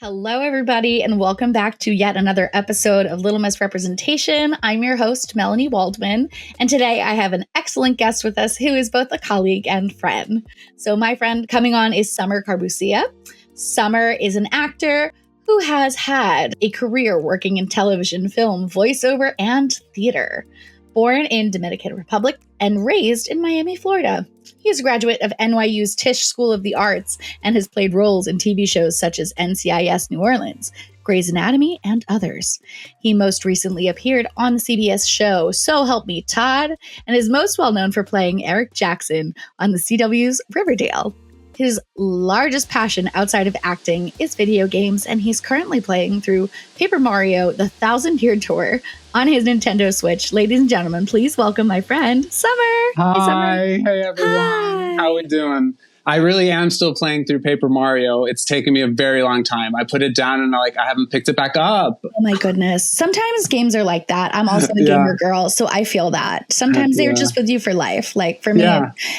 Hello, everybody, and welcome back to yet another episode of Little Miss Representation. I'm your host, Melanie Waldman, and today I have an excellent guest with us who is both a colleague and friend. So my friend coming on is Sommer Carbuccia. Sommer is an actor who has had a career working in television, film, voiceover, and theater. Born in Dominican Republic and raised in Miami, Florida. He is a graduate of NYU's Tisch School of the Arts and has played roles in TV shows such as NCIS New Orleans, Grey's Anatomy, and others. He most recently appeared on the CBS show So Help Me Todd and is most well known for playing Eric Jackson on the CW's Riverdale. His largest passion outside of acting is video games, and he's currently playing through Paper Mario: The 1,000-Year Tour on his Nintendo Switch. Ladies and gentlemen, please welcome my friend, Sommer. Hi. Hey, Sommer. Hey, everyone. Hi. How we doing? I really am still playing through Paper Mario. It's taken me a very long time. I put it down and I haven't picked it back up. Oh my goodness. Sometimes games are like that. I'm also a gamer girl, so I feel that. Sometimes they're just with you for life. Like for me,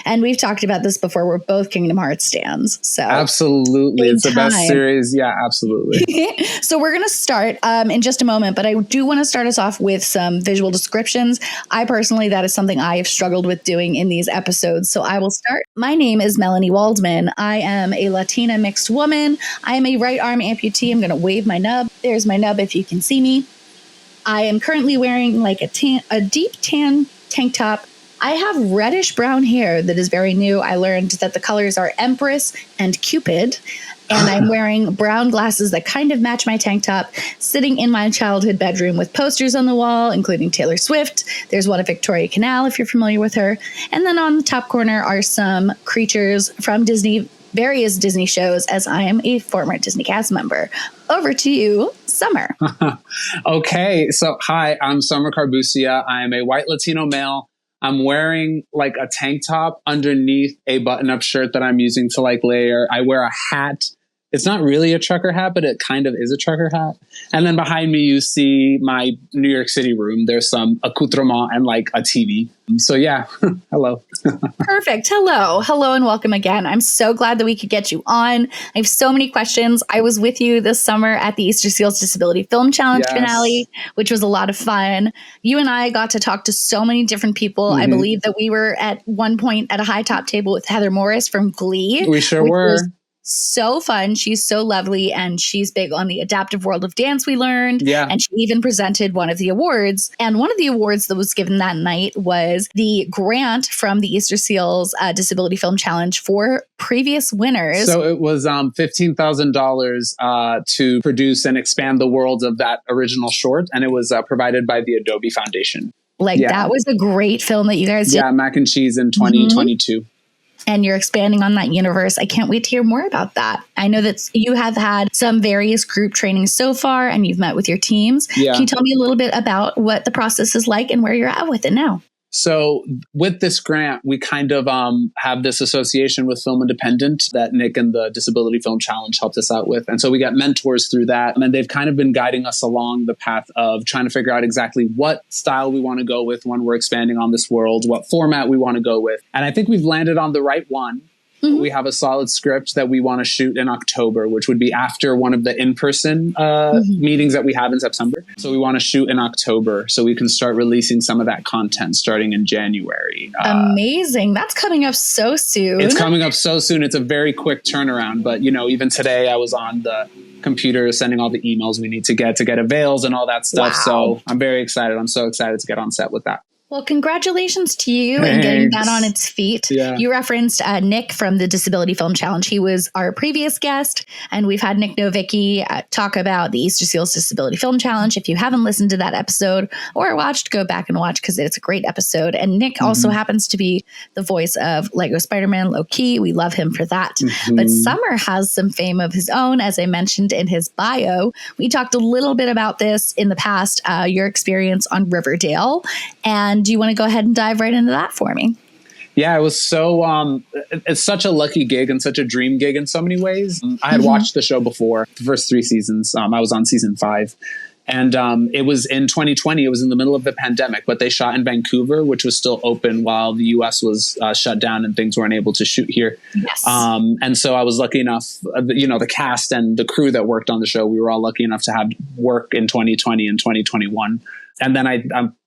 and we've talked about this before, we're both Kingdom Hearts stans. So absolutely. It's the best series. Yeah, absolutely. So we're going to start in just a moment, but I do want to start us off with some visual descriptions. I personally, that is something I have struggled with doing in these episodes. So I will start. My name is Melanie Waldman. I am a Latina mixed woman. I am a right arm amputee. I'm going to wave my nub. There's my nub if you can see me. I am currently wearing like a deep tan tank top. I have reddish brown hair that is very new. I learned that the colors are Empress and Cupid. And I'm wearing brown glasses that kind of match my tank top, sitting in my childhood bedroom with posters on the wall, including Taylor Swift. There's one of Victoria Canal, if you're familiar with her. And then on the top corner are some creatures from Disney, various Disney shows, as I am a former Disney cast member. Over to you, Sommer. Okay. So, hi, I'm Sommer Carbuccia. I'm a white Latino male. I'm wearing like a tank top underneath a button-up shirt that I'm using to like layer. I wear a hat. It's not really a trucker hat, but it kind of is a trucker hat. And then behind me, you see my New York City room. There's some accoutrement and like a TV. So yeah, hello. Perfect. Hello and welcome again. I'm so glad that we could get you on. I have so many questions. I was with you this summer at the Easter Seals Disability Film Challenge finale, which was a lot of fun. You and I got to talk to so many different people. I believe that we were at one point at a high top table with Heather Morris from Glee. We sure were. So fun. She's so lovely, and she's big on the adaptive world of dance, we learned. Yeah. And she even presented one of the awards. And one of the awards that was given that night was the grant from the Easter Seals Disability Film Challenge for previous winners. So it was $15,000 to produce and expand the world of that original short. And it was provided by the Adobe Foundation. That was a great film that you guys did. Yeah, Mac and Cheese in 2022. And you're expanding on that universe. I can't wait to hear more about that. I know that you have had some various group trainings so far, and you've met with your teams. Yeah. Can you tell me a little bit about what the process is like and where you're at with it now? So with this grant, we kind of have this association with Film Independent that Nick and the Disability Film Challenge helped us out with. And so we got mentors through that. And they've kind of been guiding us along the path of trying to figure out exactly what style we want to go with when we're expanding on this world, what format we want to go with. And I think we've landed on the right one. We have a solid script that we want to shoot in October, which would be after one of the in-person meetings that we have in September. So we want to shoot in October so we can start releasing some of that content starting in January. Amazing. That's coming up so soon. It's coming up so soon. It's a very quick turnaround. But, you know, even today I was on the computer sending all the emails we need to get avails and all that stuff. Wow. So I'm very excited. I'm so excited to get on set with that. Well, congratulations to you in getting that on its feet. Yeah. You referenced Nick from the Disability Film Challenge. He was our previous guest, and we've had Nick Novicki talk about the Easter Seals Disability Film Challenge. If you haven't listened to that episode or watched, go back and watch because it's a great episode. And Nick also happens to be the voice of Lego Spider-Man Low-Key. We love him for that. But Sommer has some fame of his own, as I mentioned in his bio. We talked a little bit about this in the past, your experience on Riverdale. And do you want to go ahead and dive right into that for me? Yeah, it was so, it's such a lucky gig and such a dream gig in so many ways. I had watched the show before, the first 3 seasons. I was on season 5. And it was in 2020. It was in the middle of the pandemic, but they shot in Vancouver, which was still open while the US was shut down and things weren't able to shoot here. Yes. And so I was lucky enough, the cast and the crew that worked on the show, we were all lucky enough to have work in 2020 and 2021. And then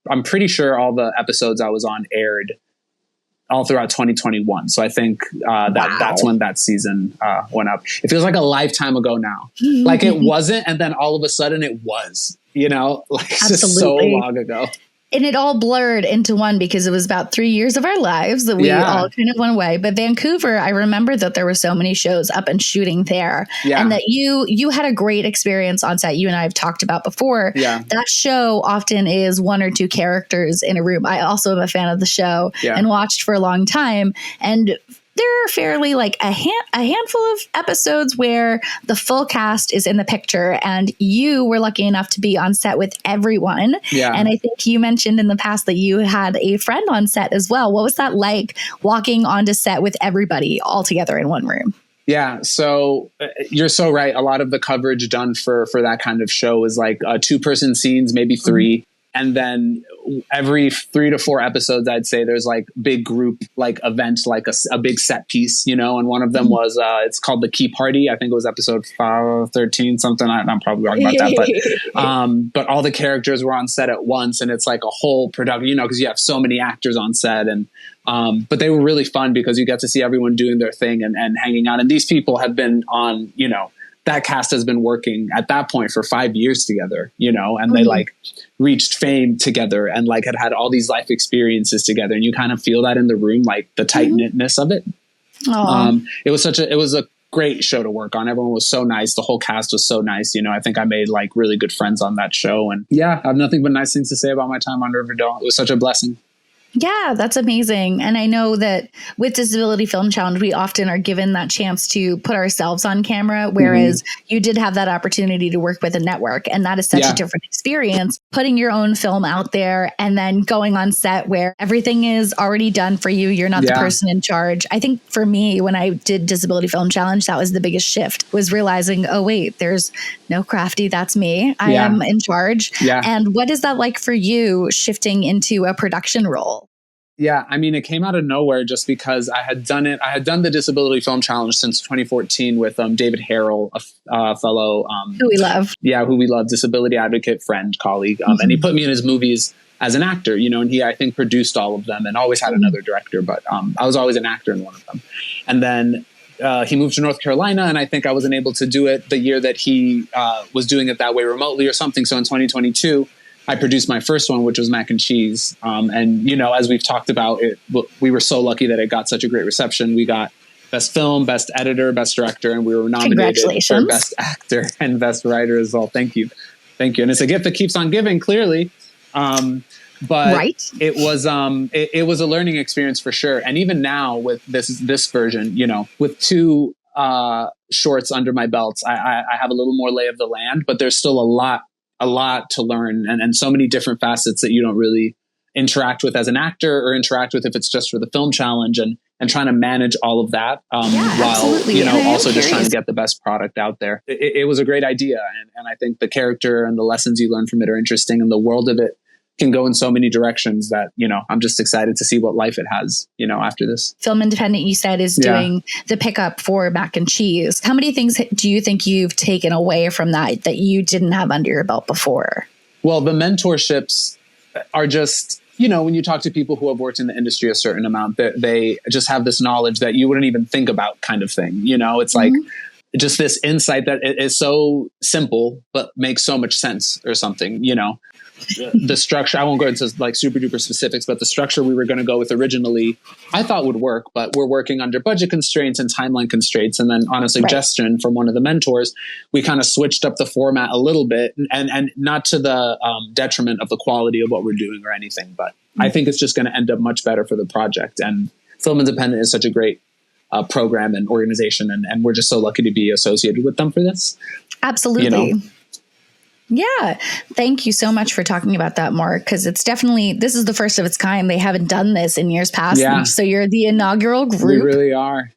I'm pretty sure all the episodes I was on aired all throughout 2021. So I think that's when that season went up. It feels like a lifetime ago now. Like it wasn't, and then all of a sudden it was, like it's just so long ago. And it all blurred into one because it was about 3 years of our lives that we all kind of went away. But Vancouver, I remember that there were so many shows up and shooting there, and that you had a great experience on set. You and I have talked about before. Yeah. That show often is one or two characters in a room. I also am a fan of the show and watched for a long time. And there are fairly like a handful of episodes where the full cast is in the picture, and you were lucky enough to be on set with everyone. Yeah. And I think you mentioned in the past that you had a friend on set as well. What was that like, walking onto set with everybody all together in one room? Yeah. So you're so right. A lot of the coverage done for that kind of show is like 2-person scenes, maybe 3. Mm-hmm. And then every 3 to 4 episodes, I'd say there's like big group, like event, like a big set piece, and one of them was, it's called the Key Party. I think it was episode 13, something. I'm probably wrong about that, but all the characters were on set at once, and it's like a whole production, because you have so many actors on set, and but they were really fun because you get to see everyone doing their thing and hanging out. And these people have been on, that cast has been working at that point for 5 years together, and they like reached fame together and like had all these life experiences together. And you kind of feel that in the room, like the tight knitness of it. It was a great show to work on. Everyone was so nice. The whole cast was so nice. I think I made like really good friends on that show. And I have nothing but nice things to say about my time on Riverdale. It was such a blessing. Yeah, that's amazing. And I know that with Disability Film Challenge, we often are given that chance to put ourselves on camera, whereas you did have that opportunity to work with a network. And that is such a different experience, putting your own film out there and then going on set where everything is already done for you. You're not the person in charge. I think for me, when I did Disability Film Challenge, that was the biggest shift, was realizing, oh, wait, there's no Crafty. That's me. I am in charge. Yeah. And what is that like for you, shifting into a production role? Yeah, I mean, it came out of nowhere just because I had done it. I had done the Disability Film Challenge since 2014 with David Harrell, a fellow who we love. Yeah, who we love, disability advocate, friend, colleague. And he put me in his movies as an actor, and he, I think, produced all of them and always had another director. But I was always an actor in one of them. And then he moved to North Carolina, and I think I wasn't able to do it the year that he was doing it that way remotely or something. So in 2022, I produced my first one, which was Mac and Cheese. And, as we've talked about it, we were so lucky that it got such a great reception. We got Best Film, Best Editor, Best Director, and we were nominated for Best Actor and Best Writer as well. Thank you. Thank you. And it's a gift that keeps on giving, clearly. But it was it was a learning experience for sure. And even now with this version, with 2 shorts under my belt, I have a little more lay of the land, but there's still a lot to learn and so many different facets that you don't really interact with as an actor or interact with if it's just for the film challenge, and trying to manage all of that while, also just trying to get the best product out there. It was a great idea. And I think the character and the lessons you learn from it are interesting, and the world of it can go in so many directions that, I'm just excited to see what life it has, after this. Film Independent, you said, is doing the pickup for Mac and Cheese. How many things do you think you've taken away from that you didn't have under your belt before? Well, the mentorships are just, when you talk to people who have worked in the industry a certain amount, they just have this knowledge that you wouldn't even think about kind of thing. It's like just this insight that is so simple, but makes so much sense or something, The structure, I won't go into like super duper specifics, but the structure we were going to go with originally, I thought would work, but we're working under budget constraints and timeline constraints. And then on a suggestion from one of the mentors, we kind of switched up the format a little bit, and not to the detriment of the quality of what we're doing or anything, but I think it's just going to end up much better for the project. And Film Independent is such a great program and organization, and we're just so lucky to be associated with them for this. Absolutely. Yeah. Thank you so much for talking about that, Mark, because this is the first of its kind. They haven't done this in years past. Yeah. So you're the inaugural group. We really are.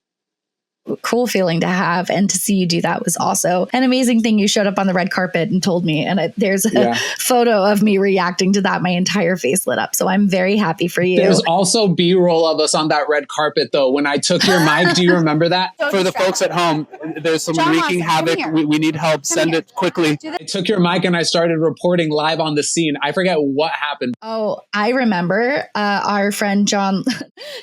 cool feeling to have. And to see you do that was also an amazing thing. You showed up on the red carpet and told me, and there's a photo of me reacting to that. My entire face lit up. So I'm very happy for you. There's also B-roll of us on that red carpet, though. When I took your mic, do you remember that? For the folks at home, there's some wreaking havoc. We need help. Send it quickly. I took your mic and I started reporting live on the scene. I forget what happened. Oh, I remember our friend John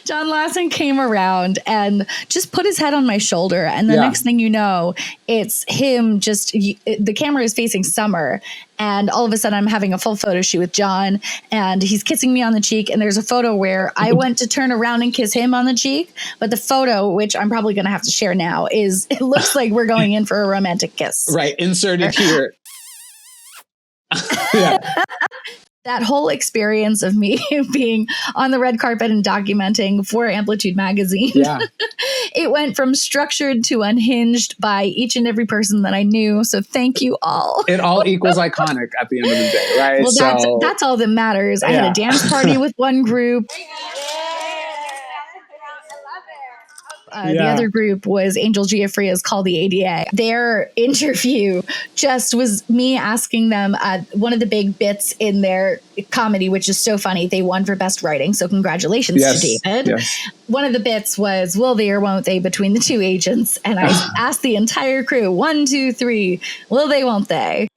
Lassen came around and just put his head on my shoulder. And the next thing you know, it's him the camera is facing Summer. And all of a sudden I'm having a full photo shoot with John and he's kissing me on the cheek. And there's a photo where I went to turn around and kiss him on the cheek. But the photo, which I'm probably going to have to share now, it looks like we're going in for a romantic kiss. Right. Inserted here. Yeah. That whole experience of me being on the red carpet and documenting for Amplitude magazine, it went from structured to unhinged by each and every person that I knew. So thank you all. It all equals iconic at the end of the day, right? Well, that's all that matters. I had a dance party with one group. The other group was Angel Giaffria's Call the ADA. Their interview just was me asking them one of the big bits in their comedy, which is so funny. They won for best writing. So congratulations to David. Yes. One of the bits was, will they or won't they, between the two agents? And I asked the entire crew, 1, 2, 3, will they, won't they?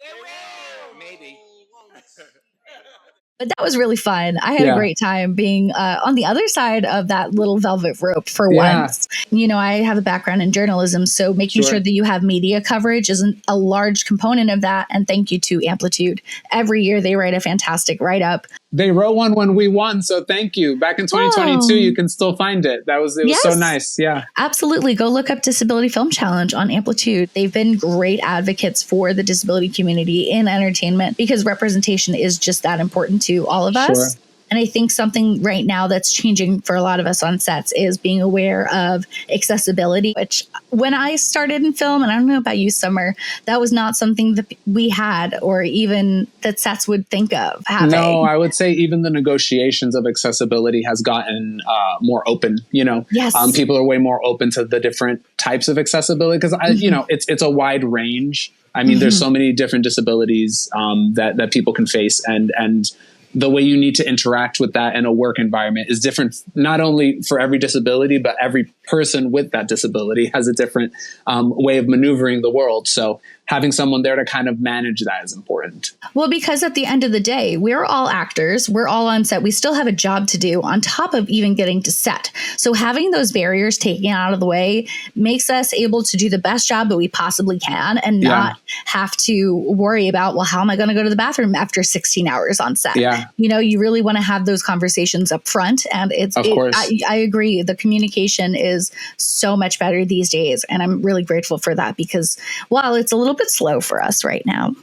But that was really fun. I had a great time being on the other side of that little velvet rope for once. You know, I have a background in journalism, so making sure that you have media coverage is a large component of that. And thank you to Amplitude. Every year they write a fantastic write-up. They wrote one when we won, so thank you. Back in 2022, you can still find it. It was so nice. Yeah, absolutely. Go look up Disability Film Challenge on Amplitude. They've been great advocates for the disability community in entertainment because representation is just that important to all of us. And I think something right now that's changing for a lot of us on sets is being aware of accessibility, which when I started in film, and I don't know about you, Summer, that was not something that we had or even that sets would think of having. No, I would say even the negotiations of accessibility has gotten more open, you know. Yes. People are way more open to the different types of accessibility because, you know, it's a wide range. I mean, there's so many different disabilities that people can face and the way you need to interact with that in a work environment is different, not only for every disability, but every person with that disability has a different way of maneuvering the world. So having someone there to kind of manage that is important. Well, because at the end of the day, we're all actors. We're all on set. We still have a job to do on top of even getting to set. So having those barriers taken out of the way makes us able to do the best job that we possibly can and not have to worry about, well, how am I going to go to the bathroom after 16 hours on set? Yeah. You know, you really want to have those conversations up front. And I agree. The communication is so much better these days. And I'm really grateful for that because while it's a little bit slow for us right now,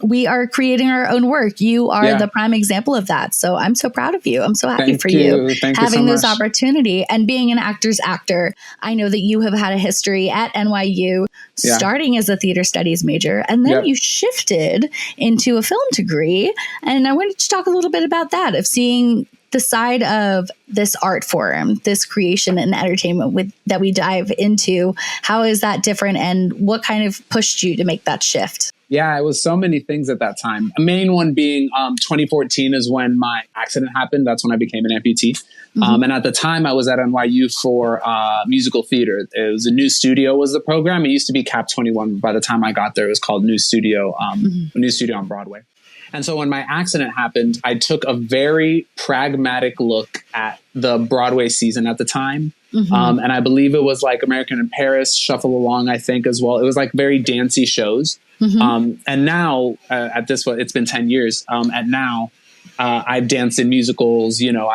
we are creating our own work. You are the prime example of that. So I'm so proud of you. I'm so happy for you having this opportunity and being an actor's actor. I know that you have had a history at NYU starting as a theater studies major, and then you shifted into a film degree. And I wanted to talk a little bit about that, of seeing the side of this art form, this creation and entertainment that we dive into. How is that different and what kind of pushed you to make that shift? Yeah, it was so many things at that time. The main one being 2014 is when my accident happened. That's when I became an amputee. And at the time I was at NYU for musical theater. It was a New Studio was the program. It used to be Cap 21. By the time I got there, it was called New Studio, New Studio on Broadway. And so when my accident happened, I took a very pragmatic look at the Broadway season at the time. And I believe it was like American in Paris, Shuffle Along, I think as well. It was like very dancey shows. And now at this point, it's been 10 years. And now I've danced in musicals, you know,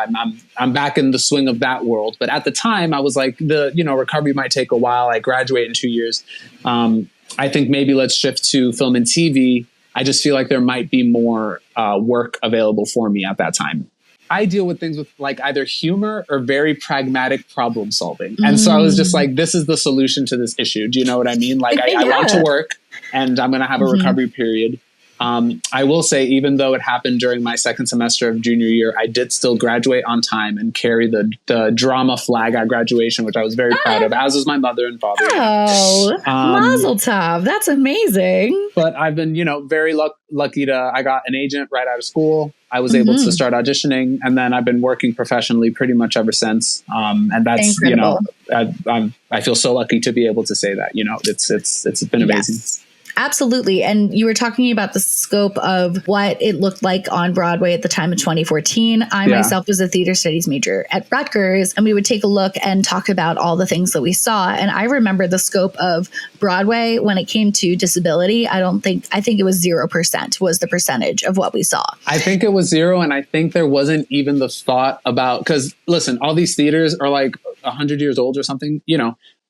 I'm back in the swing of that world. But at the time I was like, recovery might take a while. I graduate in 2 years. I think maybe let's shift to film and TV. I just feel like there might be more work available for me at that time. I deal with things with like either humor or very pragmatic problem solving. And so I was just like, this is the solution to this issue. Do you know what I mean? Like I want to work and I'm going to have a recovery period. I will say, even though it happened during my second semester of junior year, I did still graduate on time and carry the drama flag at graduation, which I was very proud of, as was my mother and father. Oh, mazel tov. That's amazing. But I've been, very lucky I got an agent right out of school. I was able to start auditioning, and then I've been working professionally pretty much ever since. And that's, incredible. I feel so lucky to be able to say that, it's been amazing. Yes. Absolutely. And you were talking about the scope of what it looked like on Broadway at the time of 2014. I myself was a theater studies major at Rutgers, and we would take a look and talk about all the things that we saw. And I remember the scope of Broadway when it came to disability. I think it was 0% was the percentage of what we saw. I think it was 0. And I think there wasn't even the thought about, because listen, all these theaters are like 100 years old or something,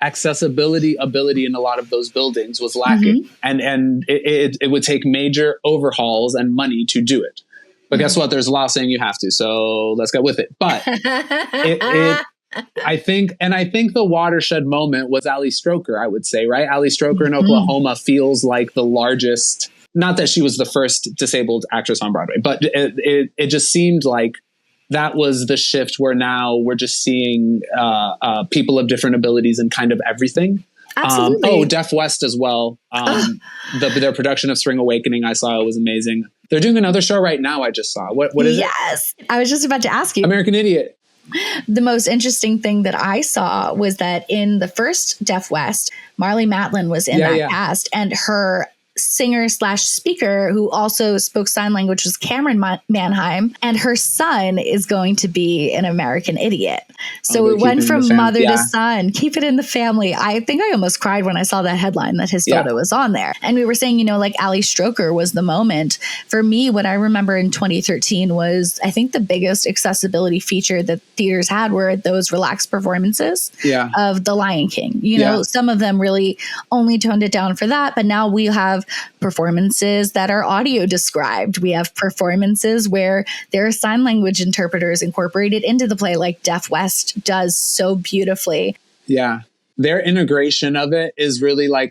accessibility ability in a lot of those buildings was lacking, and it would take major overhauls and money to do it. But guess what? There's a law saying you have to, so let's get with it. But I think the watershed moment was Ali Stroker, I would say, right? Ali Stroker in Oklahoma feels like the largest, not that she was the first disabled actress on Broadway, but it just seemed like that was the shift where now we're just seeing people of different abilities in kind of everything. Absolutely. Deaf West as well. Their production of Spring Awakening I saw was amazing. They're doing another show right now I just saw. What is it? Yes. I was just about to ask you. American Idiot. The most interesting thing that I saw was that in the first Deaf West, Marlee Matlin was in that cast, and her singer/speaker who also spoke sign language was Cameron Manheim, and her son is going to be an American Idiot. So it went from mother to son. Keep it in the family. I think I almost cried when I saw that headline that his photo was on there. And we were saying, like Ali Stroker was the moment. For me, what I remember in 2013 was, I think the biggest accessibility feature that theaters had were those relaxed performances of The Lion King. Some of them really only toned it down for that, but now we have performances that are audio described. We have performances where there are sign language interpreters incorporated into the play, like Deaf West does so beautifully. Yeah. Their integration of it is really so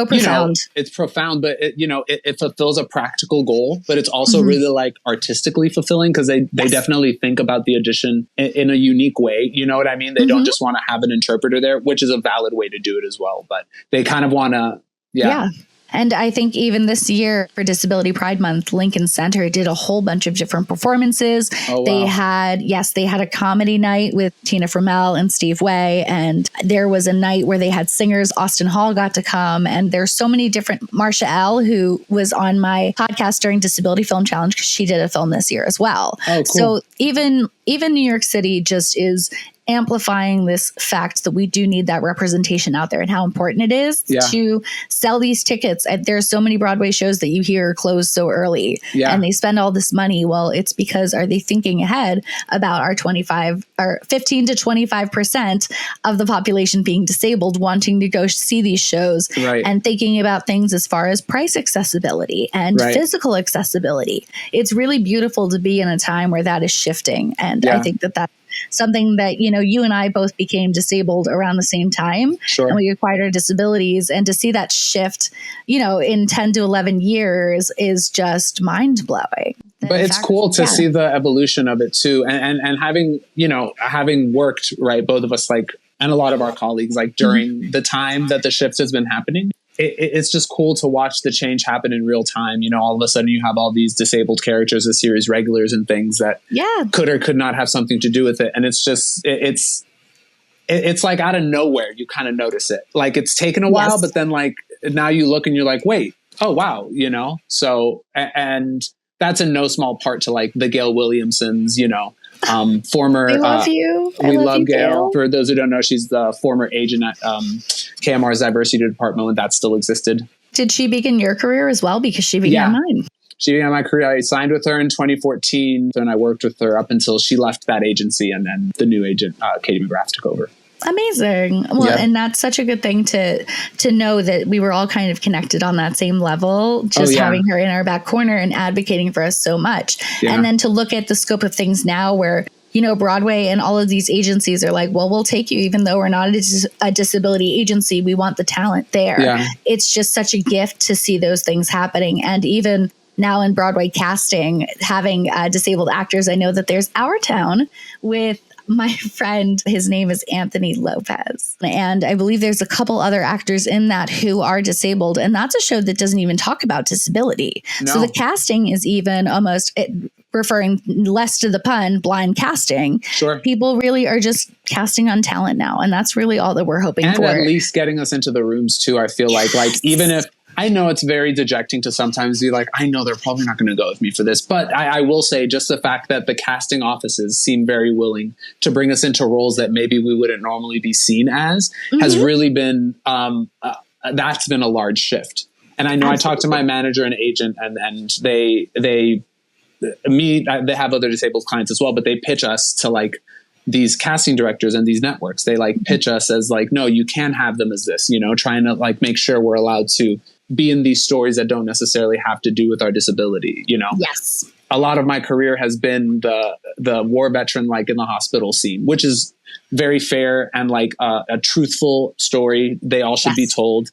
profound. It's profound, but it fulfills a practical goal, but it's also really artistically fulfilling, because they definitely think about the audition in a unique way. You know what I mean? They don't just want to have an interpreter there, which is a valid way to do it as well, but they kind of want to, And I think even this year for Disability Pride Month, Lincoln Center did a whole bunch of different performances. Oh, wow. They had a comedy night with Tina Fromell and Steve Way. And there was a night where they had singers. Austin Hall got to come. And there's so many different, Marsha L., who was on my podcast during Disability Film Challenge, because she did a film this year as well. Oh, cool. So even New York City just is amplifying this fact that we do need that representation out there, and how important it is to sell these tickets. There's so many Broadway shows that you hear close so early and they spend all this money. Well, it's because, are they thinking ahead about our 15 to 25% of the population being disabled, wanting to go see these shows, and thinking about things as far as price accessibility and physical accessibility. It's really beautiful to be in a time where that is shifting. And I think that that's something that, you and I both became disabled around the same time, and we acquired our disabilities, and to see that shift, in 10 to 11 years is just mind blowing. But it's cool to see the evolution of it too. And having worked, both of us, and a lot of our colleagues, during the time that the shift has been happening, it's just cool to watch the change happen in real time. All of a sudden you have all these disabled characters as series regulars and things that could or could not have something to do with it. And it's just, it's like out of nowhere, you kind of notice it. It's taken a while, but then now you look and you're like, wait, oh, wow. So, and that's in no small part to the Gail Williamsons, former, I love you. We love Gail. For those who don't know, she's the former agent at KMR's diversity department when that still existed. Did she begin your career as well? Because she began mine. She began my career. I signed with her in 2014, and I worked with her up until she left that agency, and then the new agent, Katie McGrath, took over. Amazing. Well, and that's such a good thing to know that we were all kind of connected on that same level, just having her in our back corner and advocating for us so much. Yeah. And then to look at the scope of things now, where Broadway and all of these agencies are like, well, we'll take you even though we're not a disability agency. We want the talent there. Yeah. It's just such a gift to see those things happening. And even now in Broadway casting, having disabled actors, I know that there's Our Town with my friend, his name is Anthony Lopez. And I believe there's a couple other actors in that who are disabled. And that's a show that doesn't even talk about disability. No. So the casting is even almost referring less to the pun, blind casting. Sure. People really are just casting on talent now. And that's really all that we're hoping for. And at least getting us into the rooms too, I feel like even if, I know it's very dejecting to sometimes be like, I know they're probably not going to go with me for this. But I will say just the fact that the casting offices seem very willing to bring us into roles that maybe we wouldn't normally be seen as has really been, that's been a large shift. And I know I talked to my manager and agent and they have other disabled clients as well, but they pitch us to like these casting directors and these networks. They like pitch us as like, no, you can have them as this, trying to like make sure we're allowed to be in these stories that don't necessarily have to do with our disability, Yes. A lot of my career has been the war veteran, like in the hospital scene, which is very fair and like a truthful story. They all should be told,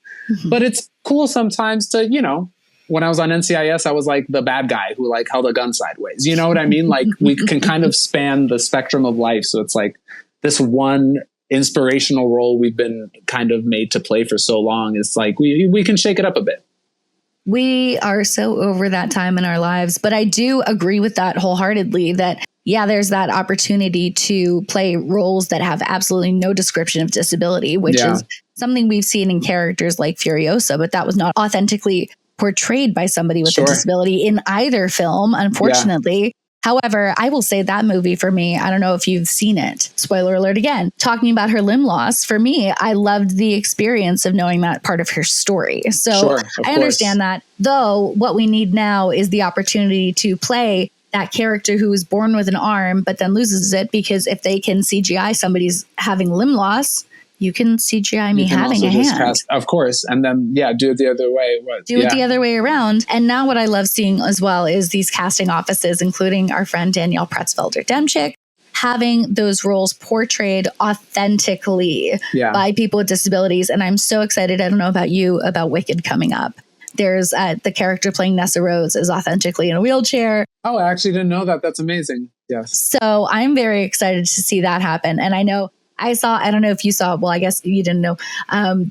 but it's cool sometimes to, when I was on NCIS, I was like the bad guy who like held a gun sideways. You know what I mean? Like we can kind of span the spectrum of life. So it's like this one inspirational role we've been kind of made to play for so long. It's like we can shake it up a bit. We are so over that time in our lives, but I do agree with that wholeheartedly that, there's that opportunity to play roles that have absolutely no description of disability, which is something we've seen in characters like Furiosa, but that was not authentically portrayed by somebody with a disability in either film, unfortunately. However, I will say that movie for me, I don't know if you've seen it. Spoiler alert again, talking about her limb loss. For me, I loved the experience of knowing that part of her story. So I understand that. Though what we need now is the opportunity to play that character who is born with an arm, but then loses it, because if they can CGI somebody's having limb loss, you can CGI me having a hand. Of course. And then, do it the other way. Do it the other way around. And now what I love seeing as well is these casting offices, including our friend Danielle Pretzfelder-Demchick, having those roles portrayed authentically by people with disabilities. And I'm so excited. I don't know about you, about Wicked coming up. There's the character playing Nessa Rhodes is authentically in a wheelchair. Oh, I actually didn't know that. That's amazing. Yes. So I'm very excited to see that happen. And I know I don't know if you saw, well, I guess you didn't know.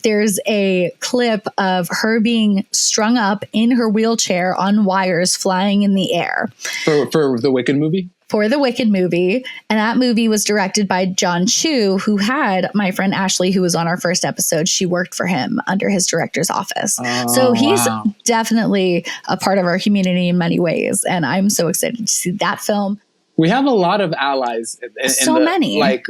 There's a clip of her being strung up in her wheelchair on wires flying in the air. For the Wicked movie? For the Wicked movie. And that movie was directed by John Chu, who had my friend Ashley, who was on our first episode. She worked for him under his director's office. So he's definitely a part of our community in many ways. And I'm so excited to see that film. We have a lot of allies. Many. Like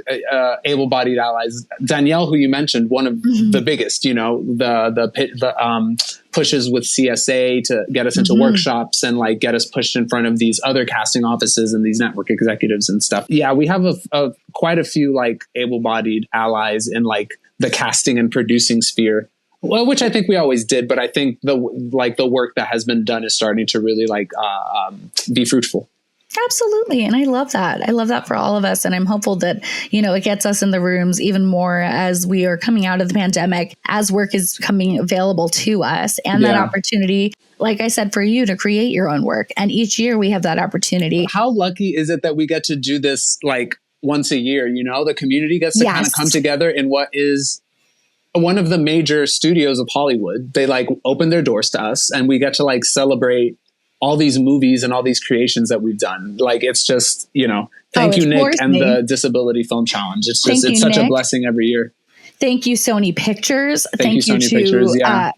able-bodied allies. Danielle, who you mentioned, one of the biggest, the pushes with CSA to get us into workshops and like get us pushed in front of these other casting offices and these network executives and stuff. Yeah, we have quite a few like able-bodied allies in like the casting and producing sphere. Well, which I think we always did, but I think the work that has been done is starting to really be fruitful. Absolutely. And I love that. I love that for all of us. And I'm hopeful that, it gets us in the rooms even more as we are coming out of the pandemic, as work is coming available to us, and that opportunity, like I said, for you to create your own work. And each year we have that opportunity. How lucky is it that we get to do this like once a year? The community gets to kind of come together in what is one of the major studios of Hollywood. They like open their doors to us and we get to like celebrate all these movies and all these creations that we've done. Like, it's just, thank you, Nick, and the Disability Film Challenge. It's just, it's such a blessing every year. Thank you, Sony Pictures. Thank you Sony Pictures,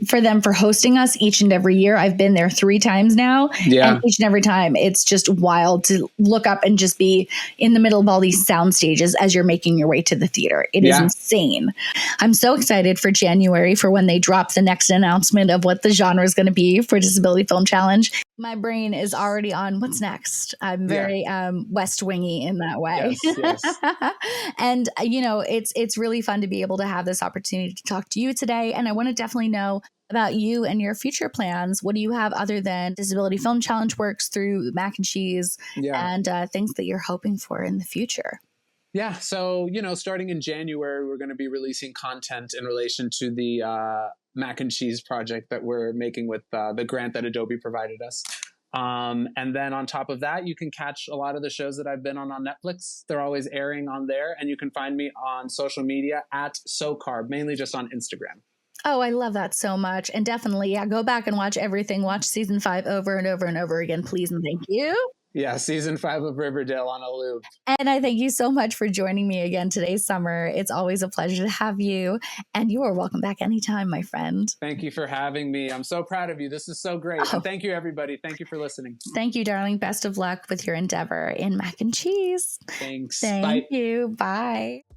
for them for hosting us each and every year. I've been there 3 times now. Yeah. And each and every time, it's just wild to look up and just be in the middle of all these sound stages as you're making your way to the theater. It is insane. I'm so excited for January, for when they drop the next announcement of what the genre is going to be for Disability Film Challenge. My brain is already on what's next. I'm very West Wingy in that way. Yes. And, it's really fun to be able to have this opportunity to talk to you today. And I want to definitely know about you and your future plans. What do you have other than Disability Film Challenge works through Mac and Cheese and things that you're hoping for in the future? Yeah. So, starting in January, we're going to be releasing content in relation to the Mac and Cheese project that we're making with the grant that Adobe provided us. And then on top of that, you can catch a lot of the shows that I've been on Netflix. They're always airing on there. And you can find me on social media at SoCarb, mainly just on Instagram. Oh, I love that so much. And definitely, go back and watch everything. Watch season 5 over and over and over again, please. And thank you. Yeah, season 5 of Riverdale on a loop. And I thank you so much for joining me again today, Summer. It's always a pleasure to have you. And you are welcome back anytime, my friend. Thank you for having me. I'm so proud of you. This is so great. And thank you, everybody. Thank you for listening. Thank you, darling. Best of luck with your endeavor in Mac and Cheese. Thanks. Thank you. Bye.